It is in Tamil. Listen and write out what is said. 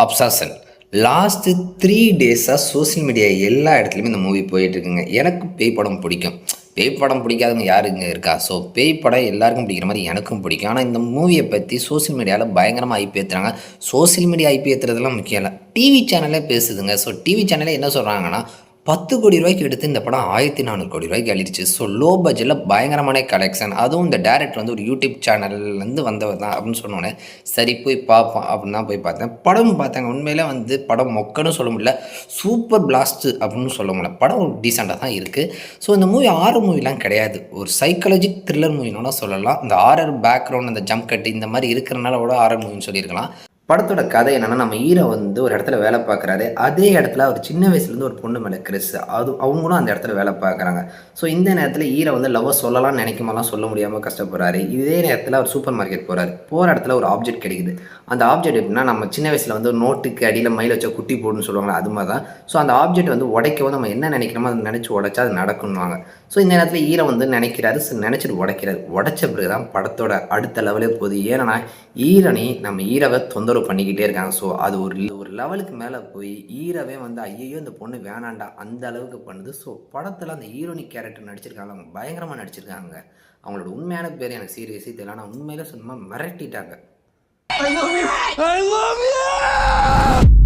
அப்சாசன் லாஸ்ட்டு 3 டேஸாக சோசியல் மீடியா எல்லா இடத்துலையுமே இந்த மூவி போயிட்டுருக்குங்க. எனக்கு பேய் படம் பிடிக்கும். பேய் படம் பிடிக்காதவங்க யாருங்க இருக்கா? ஸோ பேய் படம் எல்லாருக்கும் பிடிக்கிற மாதிரி எனக்கும் பிடிக்கும். ஆனால் இந்த மூவியை பற்றி சோசியல் மீடியாவில் பயங்கரமாக ஐபி ஏற்றுறாங்க. சோசியல் மீடியா ஐபி ஏற்றுறதுலாம் முக்கியம் இல்லை, டிவி சேனலே பேசுதுங்க. ஸோ டிவி சேனலே என்ன சொல்கிறாங்கன்னா, 10 கோடி ரூபாய்க்கு எடுத்து இந்த படம் 1400 கோடி ரூபாய்க்கு அழிடுச்சு. ஸோ லோ பட்ஜெட்டில் பயங்கரமான கலெக்ஷன். அதுவும் இந்த டேரக்டர் வந்து ஒரு யூடியூப் சேனல்லேருந்து வந்தவர் தான் அப்படின்னு சொன்னோன்னே சரி போய் பார்ப்போம் அப்படின்னு தான் போய் பார்த்தேன். படம் பார்த்தாங்க. உண்மையிலே வந்து படம் மொக்கன்னு சொல்ல முடியல, சூப்பர் பிளாஸ்ட்டு அப்படின்னு சொல்ல முடியல. படம் டீசெண்டாக தான் இருக்குது. ஸோ இந்த மூவி ஆரர் மூவிலாம் கிடையாது, ஒரு சைக்காலஜிக் த்ரில்லர் மூவினோட சொல்லலாம். இந்த ஆரர் பேக்ரவுண்ட், இந்த ஜம்ப் கட்டு இந்த மாதிரி இருக்கிறனால கூட ஆரர் மூவின்னு சொல்லியிருக்கலாம். படத்தோட கதை என்னென்னா, நம்ம ஹீரோ வந்து ஒரு இடத்துல வேலை பார்க்குறாரு. அதே இடத்துல அவர் சின்ன வயசுலேருந்து ஒரு பொண்ணு மேலே கிரஸ், அவங்களும் அந்த இடத்துல வேலை பார்க்குறாங்க. ஸோ இந்த நேரத்தில் ஹீரோ வந்து லவ்வை சொல்லலாம்னு நினைக்கும்போதெல்லாம் சொல்ல முடியாமல் கஷ்டப்படுறாரு. இதே நேரத்தில் அவர் சூப்பர் மார்க்கெட் போகிறாரு. போகிற இடத்துல ஒரு ஆப்ஜெக்ட் கிடைக்குது. அந்த ஆப்ஜெக்ட் எப்படின்னா, நம்ம சின்ன வயசில் வந்து ஒரு நோட்டுக்கு அடியில் மயில் வச்சா குட்டி போடுன்னு சொல்லுவாங்களா, அது மாதிரி தான். ஸோ அந்த ஆப்ஜெக்ட் வந்து உடைக்கவும் நம்ம என்ன நினைக்கிறோமோ அதை நினச்சி உடைச்சா அது நடக்கும்னுவாங்க. ஸோ இந்த நேரத்தில் ஹீரோ வந்து நினைக்கிறாரு, நினச்சிட்டு உடைக்கிறாரு. உடைச்ச பிறகு தான் படத்தோட அடுத்த லெவலே போகுது. ஏன்னா ஹீரோனி நம்ம ஹீரோவை தொந்தரவு பண்ணிக்கிட்டே இருக்காங்க. ஸோ அது ஒரு லெவலுக்கு மேலே போய் ஹீரோவே வந்து ஐயோ இந்த பொண்ணு வேணாண்டா அந்த அளவுக்கு பண்ணுது. ஸோ படத்தில் அந்த ஹீரோனி கேரக்டர் நடிச்சிருக்காங்க, அவங்க பயங்கரமாக நடிச்சிருக்காங்க. அவங்களோட உண்மையான பேர் எனக்கு சீரியஸே தெரியல, ஆனால் உண்மையில சும்மா மிரட்டிட்டாங்க. I love you. I love you.